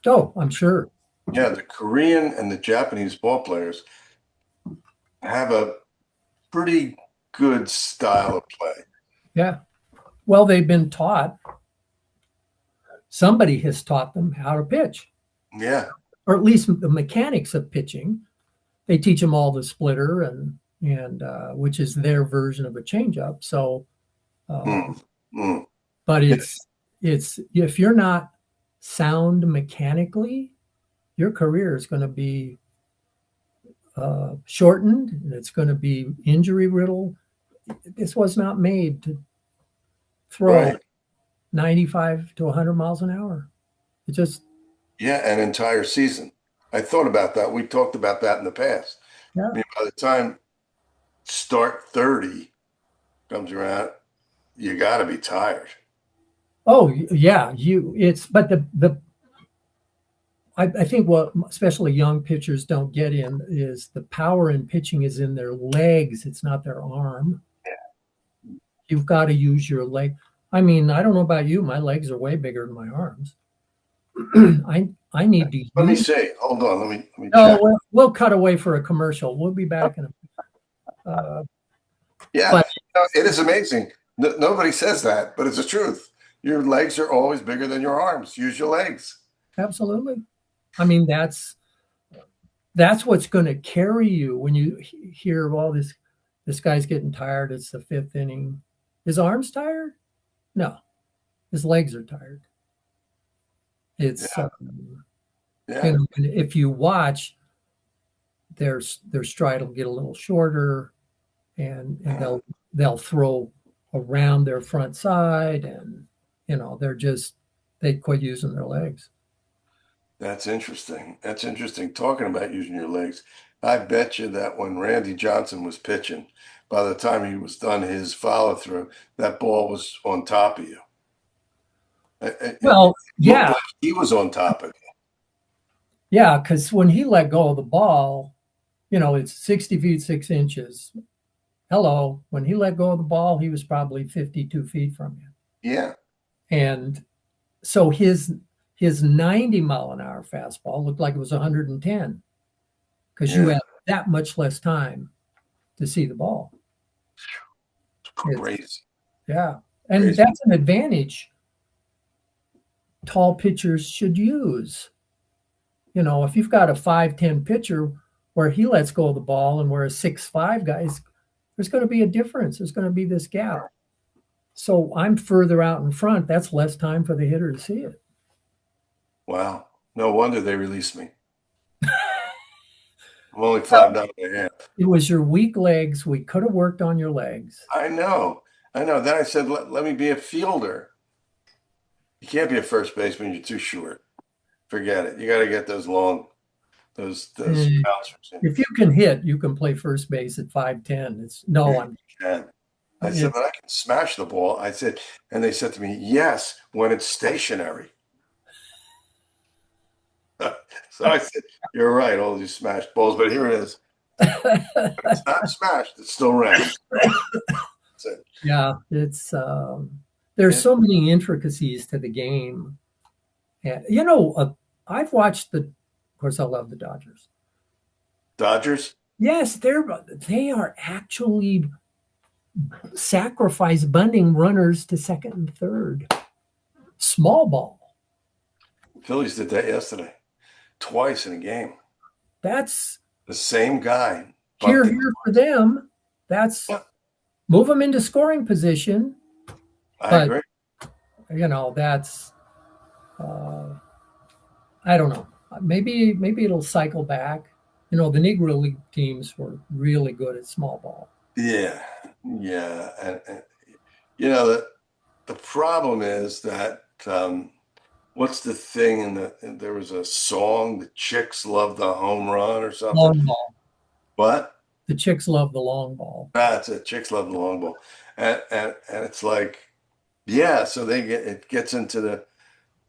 Oh, I'm sure. Yeah, the Korean and the Japanese ball players have a pretty good style of play. Yeah. Well, they've been taught. Somebody has taught them how to pitch. Yeah. Or at least the mechanics of pitching. They teach them all the splitter and which is their version of a changeup. So, but it's if you're not sound mechanically, your career is going to be shortened, and it's going to be injury riddled. This was not made to throw 95 to 100 miles an hour. It just an entire season. I thought about that. We talked about that in the past. Yeah. I mean, by the time start 30 comes around, you got to be tired. Oh yeah, I think what especially young pitchers don't get in is the power in pitching is in their legs. It's not their arm. Yeah. You've got to use your leg. I mean, I don't know about you. My legs are way bigger than my arms. I need to. Let me see. Hold on. Let me check. We'll cut away for a commercial. We'll be back in a. But it is amazing. Nobody says that, but it's the truth. Your legs are always bigger than your arms. Use your legs. Absolutely. I mean, that's what's going to carry you when you hear of all this guy's getting tired. It's the 5th inning. His arms tired? No, his legs are tired. It's and if you watch, their stride will get a little shorter, and they'll throw around their front side, and they quit using their legs. That's interesting. That's interesting. Talking about using your legs, I bet you that when Randy Johnson was pitching, by the time he was done his follow through, that ball was on top of you. Well, yeah, like he was on top of you. Yeah, because when he let go of the ball, it's 60 feet 6 inches. Hello, when he let go of the ball, he was probably 52 feet from you. Yeah, and so his his 90-mile-an-hour fastball looked like it was 110 because you Yeah, have that much less time to see the ball. It's, crazy, yeah. And crazy. that's an advantage tall pitchers should use. If you've got a 5'10" pitcher where he lets go of the ball and where a 6'5" guys, there's going to be a difference. There's going to be this gap. So I'm further out in front. That's less time for the hitter to see it. Wow. No wonder they released me. I'm only 5'9.5". It was your weak legs. We could have worked on your legs. I know. I know. Then I said, let me be a fielder. You can't be a first baseman. You're too short. Forget it. You got to get those long, those Eh, bouncers in. If you can hit, you can play first base at 5'10". It's no, You I'm can. I said, it's but I can smash the ball. I said, and they said to me, yes, when it's stationary. So I said, you're right, all these smashed balls, but here it is. It's not smashed, it's still round. So yeah, there's it, so many intricacies to the game. And I've watched of course I love the Dodgers. Dodgers, Yes, they are actually sacrifice bunting runners to second and third. Small ball. Phillies did that yesterday, twice in a game. That's The same guy here bunted. here for them. That's Yeah, move them into scoring position. I But agree. that's I don't know. Maybe it'll cycle back. The Negro League teams were really good at small ball. Yeah, yeah, and the problem is that what's the thing there was a song, the chicks love the home run or something. Long ball. What? The chicks love the long ball. That's it. Chicks love the long ball, and it's like, yeah. So it gets into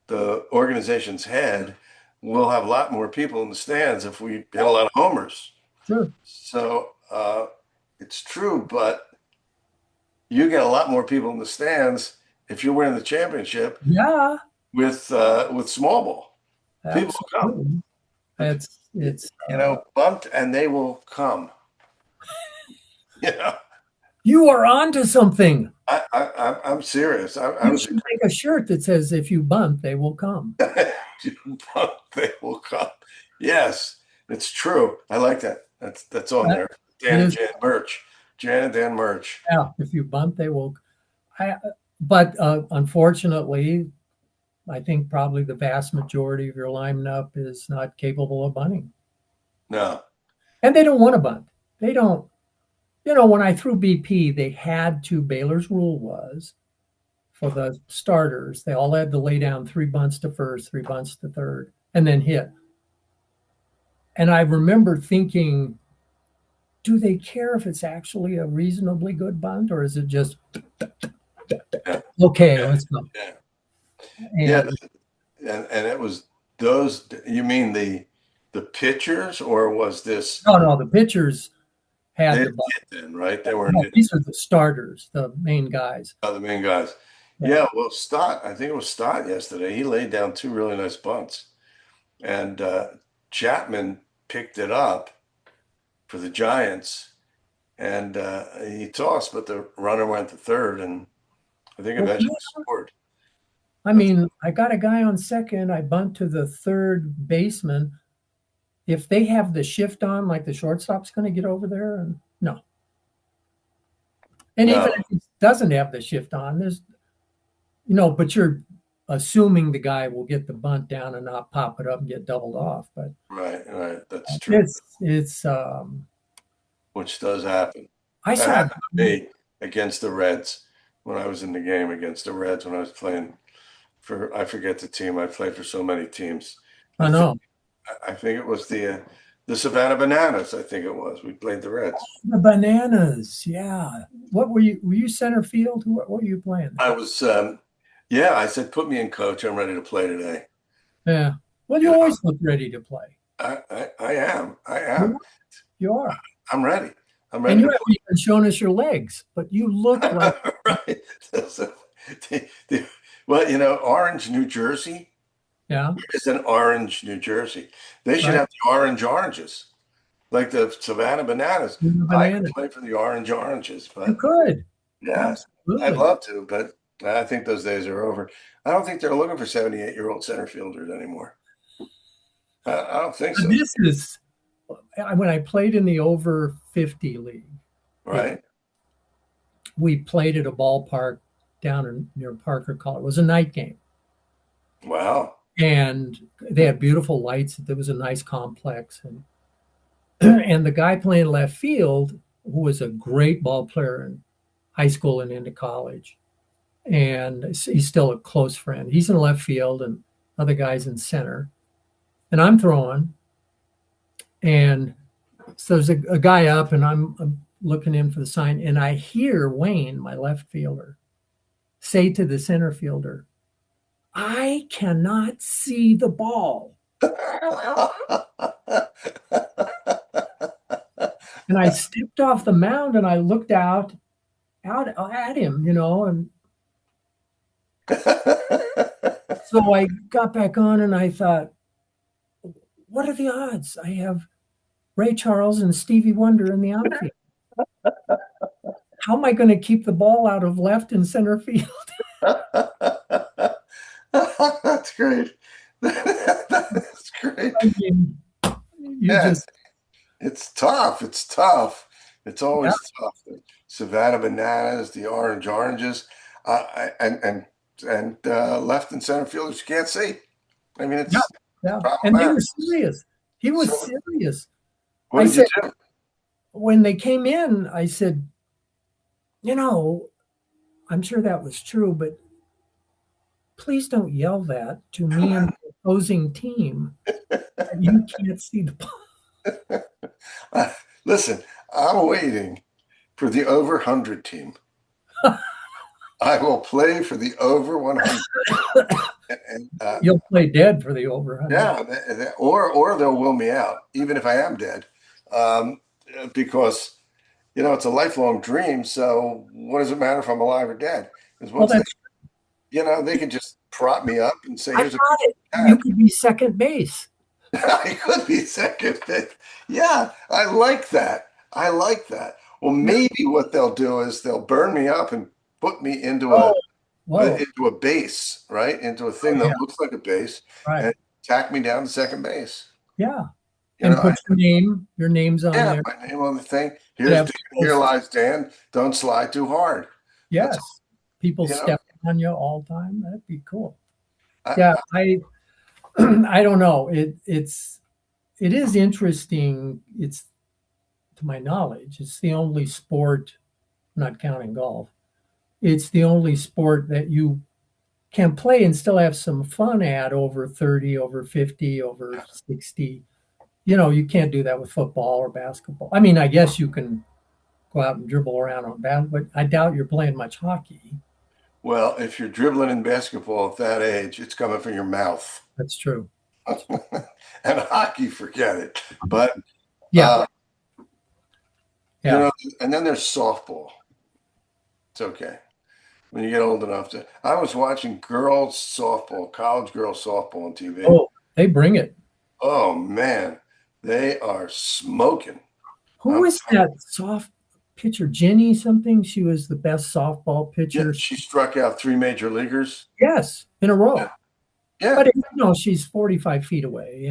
the organization's head. We'll have a lot more people in the stands if we hit a lot of homers. Sure. So it's true, but you get a lot more people in the stands if you're winning the championship Yeah, with small ball. People will come. absolutely. It's Bunt and they will come. Yeah, you are onto something. I'm serious. I You was should make a shirt that says if you bunt, they will come. bunt, they will come. Yes, it's true. I like that. That's on That- there. It Dan and is, Jan merch. Jan and Dan merch. yeah, if you bunt, they will. But unfortunately, I think probably the vast majority of your lineup is not capable of bunting. No. And they don't want to bunt. They don't. When I threw BP, they had to. Baylor's rule was for the starters, they all had to lay down 3 bunts to first, 3 bunts to third, and then hit. And I remember thinking, do they care if it's actually a reasonably good bunt or is it just Yeah. okay, Yeah. let's go? Yeah. Yeah. And And it was those. You mean the pitchers, or was this no, the pitchers they had the didn't bunt. hit then, right? They weren't No, hitting. these are the starters, the main guys. The main guys. Yeah. Yeah, well, Stott, I think it was Stott yesterday. He laid down 2 really nice bunts, and Chapman picked it up for the Giants, and he tossed, but the runner went to third, and I think Well, eventually scored. I mean, I got a guy on second. I bunt to the third baseman. If they have the shift on, like the shortstop's going to get over there, and no. And even No, if he doesn't have the shift on, but you're assuming the guy will get the bunt down and not pop it up and get doubled off. But right, that's true, it's which does happen. I That saw happened to me against the Reds when I was in the game against the Reds when I was playing for, I forget the team. I played for so many teams. I know I think it was the Savannah Bananas. I think it was. We played the Reds. the Bananas. Yeah. What were you? Were you center field? What were you playing? I was, yeah. I said, put me in, coach. I'm ready to play today. Yeah. Well, you You know, always look ready to play. I am. I You am. you are. I'm ready. I'm And ready you to haven't even shown us your legs, but you look like play. Right. So, well, Orange, New Jersey. Yeah. It's in Orange, New Jersey. They should Right. have the Orange Oranges, like the Savannah Bananas. I could Banana. play for the Orange Oranges, You but could. yeah, I'd Absolutely. love to, but I think those days are over. I don't think they're looking for 78-year-old center fielders anymore. I don't think so. This is when I played in the over 50 league. It Right? We played at a ballpark near Parker, Colorado. It was a night game, Wow. and they had beautiful lights. There was a nice complex, and and the guy playing left field, who was a great ball player in high school and into college, and he's still a close friend. He's in left field, and other guys in center, and I'm throwing, and so there's a guy up, and I'm looking in for the sign, and I hear Wayne, my left fielder, say to the center fielder, "I cannot see the ball." And I stepped off the mound and I looked out at him, and so I got back on and I thought, what are the odds? I have Ray Charles and Stevie Wonder in the outfield. How am I going to keep the ball out of left and center field? That's great. That's great. I mean, you Yeah, just, it's tough. It's tough. It's yeah, always tough. The Savannah Bananas, the Orange Oranges, and left and center fielders you can't see. I mean, yeah, it's yeah. And they problematic. were serious. He was So, serious. what I did you said, do? when they came in, I said, you know, I'm sure that was true, but please don't yell that to me and the opposing team. You can't see the ball. Listen, I'm waiting for the over 100 team. I will play for the over 100. And, You'll play dead for the over 100. yeah, or they'll will me out, even if I am dead, um, because it's a lifelong dream. So what does it matter if I'm alive or dead? Because Well, once that's, they can just prop me up and say, I "Here's a got it. You cat." could be second base. I could be second base. Yeah, I like that. I like that. Well, Yeah. maybe what they'll do is they'll burn me up and put me Oh, whoa. into a base, right? Into a Oh, thing yeah. that looks like a base Right. and tack me down to second base. Yeah. You And know, put your name's on yeah, there. my name on the thing. Could Here's have Dan, people, here lies Dan. Don't slide too hard. That's yes. People you know, stepping on you all the time. That'd be cool. I, Yeah. I don't know. It is interesting. It's, to my knowledge, it's the only sport, not counting golf, it's the only sport that you can play and still have some fun at over 30, over 50, over 60. You can't do that with football or basketball. I mean, I guess you can go out and dribble around on bat, but I doubt you're playing much hockey. well, if you're dribbling in basketball at that age, it's coming from your mouth. That's true. And hockey, forget it. But Yeah. uh, you Yeah. know, and then there's softball. It's okay when you get old enough to. I was watching girls softball, college girls softball on TV. Oh, they bring it. Oh man, they are smoking. Who I'm was that soft pitcher? Jenny something? She was the best softball Yeah, pitcher. she struck out three major leaguers. Yes, in a Yeah, row. yeah, But she's 45 feet away,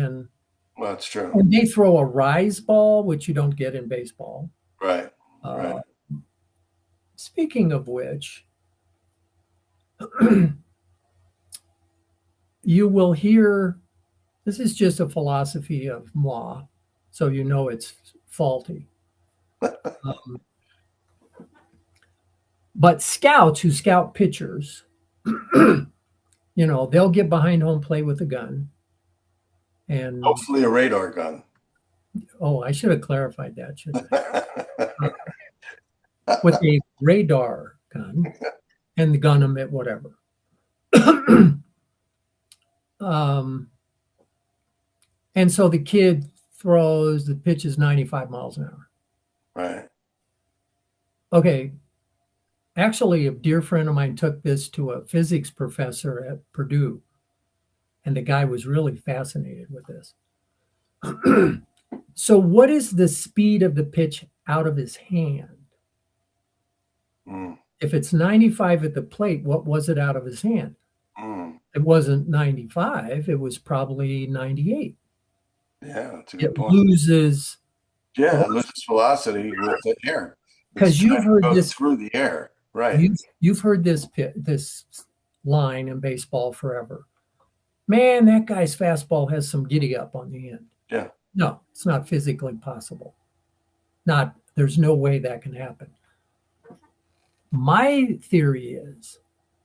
well, that's true. and they throw a rise ball, which you don't get in baseball. Right, right. Uh, Speaking of which, you will hear, this is just a philosophy of moi, so it's faulty. Um, but scouts who scout pitchers, they'll get behind home plate with a gun. And, Hopefully, a radar gun. oh, I should have clarified that, shouldn't I? With a radar gun and the gun emit whatever. um, and so the kid throws, the pitch is 95 miles an hour. Right. Okay. Actually, a dear friend of mine took this to a physics professor at Purdue. And the guy was really fascinated with this. So, what is the speed of the pitch out of his hand? Mm, If it's 95 at the plate, what was it out of his hand? mm. It wasn't 95, it was probably 98. Yeah, that's a It good point. loses Yeah, it velocity loses velocity with the air. It's because trying to go through the air. Right. you've heard this line in baseball forever. Man, that guy's fastball has some giddy up on the end. Yeah. No, it's not physically possible. Not there's no way that can happen. My theory is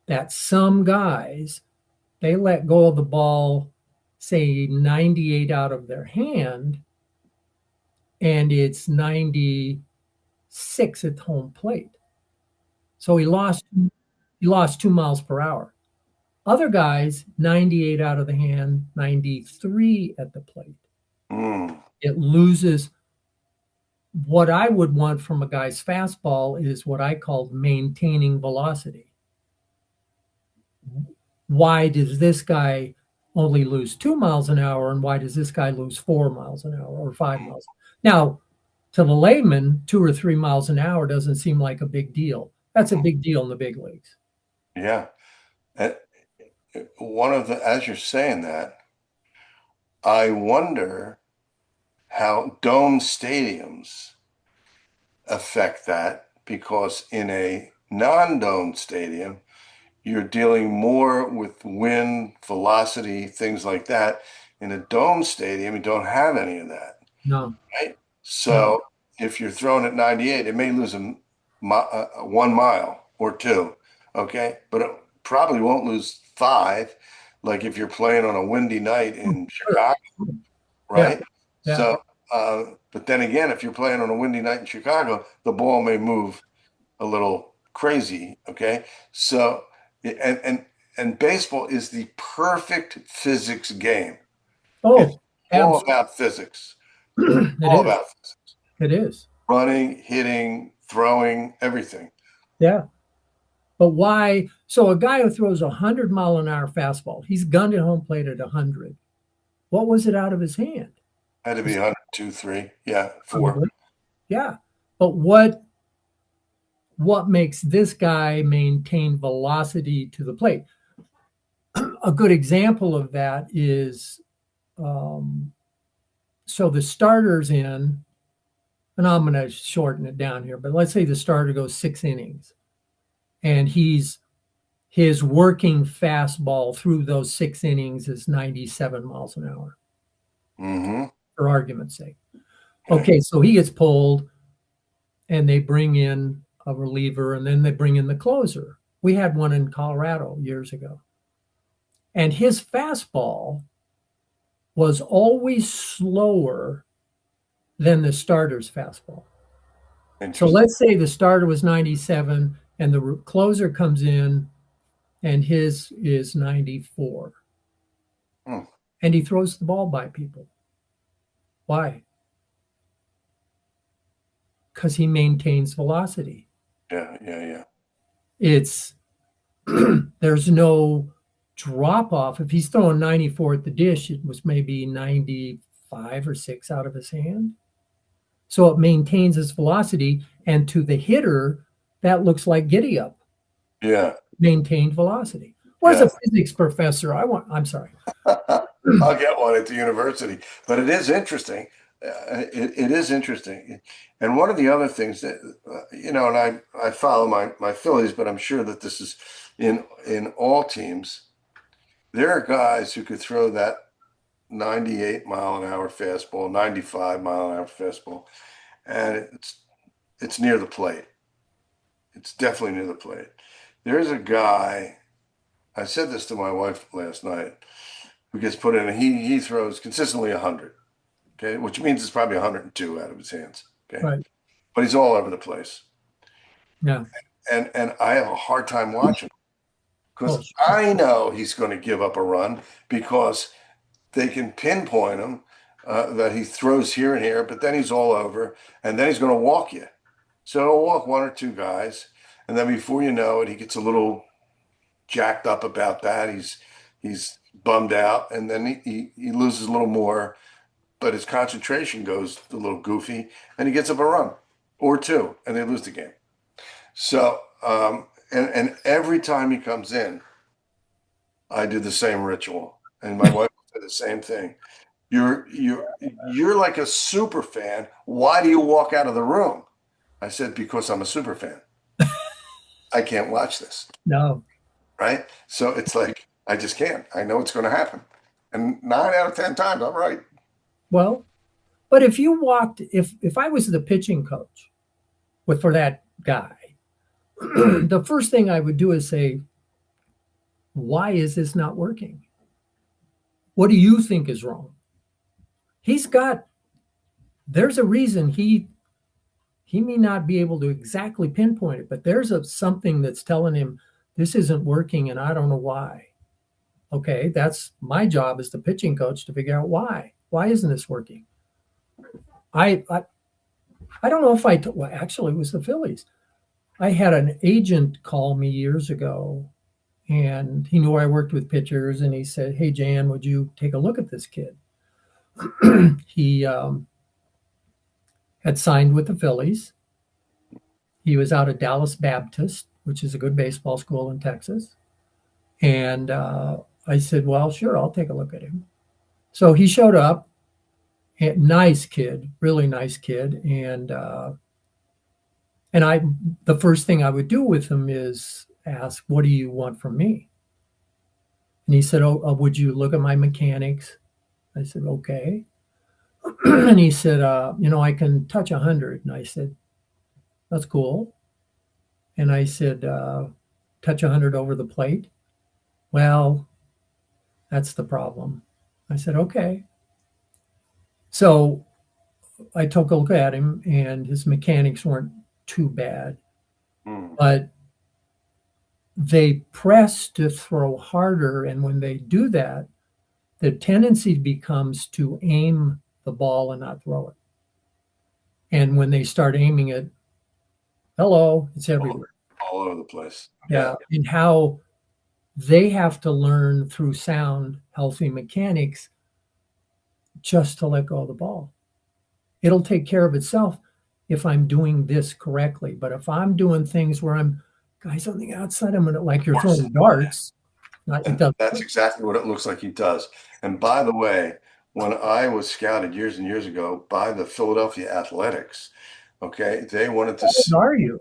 that some guys they let go of the ball, say 98 out of their hand, and it's 96 at home plate. So he lost 2 miles per hour. Other guys, 98 out of the hand, 93 at the plate. Mm, It loses. What I would want from a guy's fastball is what I call maintaining velocity. Why does this guy only lose 2 miles an hour, and why does this guy lose 4 miles an hour or 5 miles? Now, to the layman, 2 or 3 miles an hour doesn't seem like a big deal. That's a mm. big deal in the big leagues. Yeah. And as you're saying that, I wonder how dome stadiums affect that because in a non-dome stadium, you're dealing more with wind, velocity, things like that. In a dome stadium, you don't have any of that, No, right? no. So if you're throwing at 98, it may lose 1 mile or two, okay? But it probably won't lose five, like if you're playing on a windy night in Sure. Chicago, Yeah, right? yeah. So, but then again, if you're playing on a windy night in Chicago, the ball may move a little crazy. Okay. So, and baseball is the perfect physics game. It's Oh, all absolutely. about physics, It all is. about physics. It is. Running, hitting, throwing, everything. Yeah. But why? So a guy who throws 100-mile-an-hour fastball, he's gunned at home plate at 100. What was it out of his hand? Had to be Was 100, 2, 3. Yeah, 4. probably, yeah. But what makes this guy maintain velocity to the plate? A good example of that is um, so the starter's in, and I'm going to shorten it down here, but let's say the starter goes 6 innings, and his working fastball through those 6 innings is 97 miles an hour, Mm-hmm. for argument's sake. Okay. Okay, so he gets pulled, and they bring in a reliever, and then they bring in the closer. We had one in Colorado years ago, and his fastball was always slower than the starter's fastball. So Interesting. let's say the starter was 97 and the closer comes in and his is 94 Hmm. and he throws the ball by people. Why? Because he maintains velocity. Yeah, yeah, yeah. It's there's no drop off. If he's throwing 94 at the dish, it was maybe 95 or 6 out of his hand. So it maintains its velocity. And to the hitter, that looks like giddy up, Yeah, maintained velocity. Was yeah. a physics professor. I'm sorry. I'll get one at the university. But it is interesting. It is interesting. And one of the other things that, and I follow my Phillies, but I'm sure that this is in all teams. There are guys who could throw that 98 mile an hour fastball, 95 mile an hour fastball, and it's near the plate. It's definitely near the plate. There's a guy, I said this to my wife last night, who gets put in, and he throws consistently 100, okay, which means it's probably 102 out of his hands, okay, Right. but he's all over the place, Yeah. and I have a hard time watching Oh, because sure. I know he's going to give up a run because they can pinpoint him that he throws here and here, but then he's all over, and then he's going to walk you. So he'll walk one or two guys, and then before you know it, he gets a little jacked up about that. He's bummed out, and then he loses a little more, but his concentration goes a little goofy, and he gets up a run or two, and they lose the game. So, and every time he comes in, I do the same ritual, and my wife will say the same thing. You're like a super fan. Why do you walk out of the room? I said, because I'm a super fan. I can't watch this, No. right? So it's like I just can't. I know it's going to happen, and 9 out of 10 times I'm right. Well, but if I was the pitching coach for that guy, the first thing I would do is say, why is this not working? What do you think is wrong? There's a reason he may not be able to exactly pinpoint it, but there's something that's telling him this isn't working and I don't know why. Okay, that's my job as the pitching coach to figure out why. Why isn't this working? I don't know if well, actually it was the Phillies. I had an agent call me years ago, and he knew I worked with pitchers, and he said, "Hey, Jan, would you take a look at this kid?" He had signed with the Phillies. He was out of Dallas Baptist, which is a good baseball school in Texas. And I said, well, sure, I'll take a look at him. So he showed up. Nice kid, really nice kid. And the first thing I would do with him is ask, what do you want from me? And he said, would you look at my mechanics? I said, okay. And he said, I can touch 100. And I said, that's cool. And I said, touch 100 over the plate. Well, that's the problem. I said, okay. So I took a look at him, and his mechanics weren't too bad. But they press to throw harder. And when they do that, the tendency becomes to aim the ball and not throw it. And when they start aiming it, hello, it's everywhere. All over the place. Yeah. And how they have to learn through sound, healthy mechanics, just to let go of the ball. It'll take care of itself if I'm doing this correctly. But if I'm doing things where I'm guys on the outside, I'm gonna, like you're throwing darts. That's exactly what it looks like he does. And by the way, when I was scouted years and years ago by the Philadelphia Athletics, okay, they wanted to see. How old are you?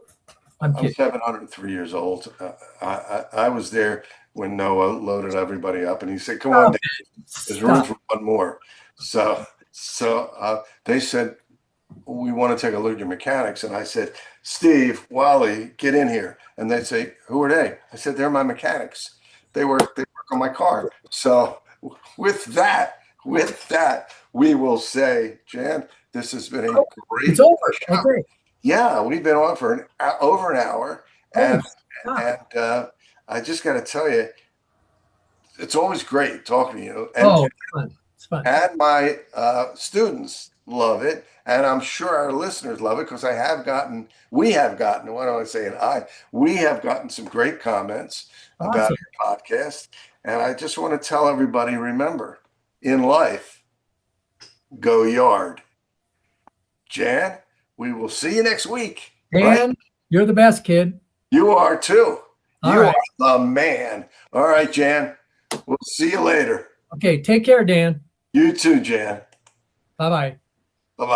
I'm 703 years old. I was there when Noah loaded everybody up, and he said, "Come on, Dave, there's room for one more." So they said, "We want to take a look at your mechanics." And I said, "Steve, Wally, get in here." And they'd say, "Who are they?" I said, "They're my mechanics. They work on my car." So with that, we will say, Jan, this has been a great. It's over. Okay. Yeah, we've been on for over an hour, and I just got to tell you, it's always great talking to you. And, it's fun. And my students love it, and I'm sure our listeners love it because we have gotten, why don't I say it? We have gotten some great comments about your podcast, and I just want to tell everybody, remember, in life, go yard. Jan, we will see you next week. Dan, right? You're the best, kid. You are too. You are the man. All right, Jan. We'll see you later. Okay, take care, Dan. You too, Jan. Bye-bye.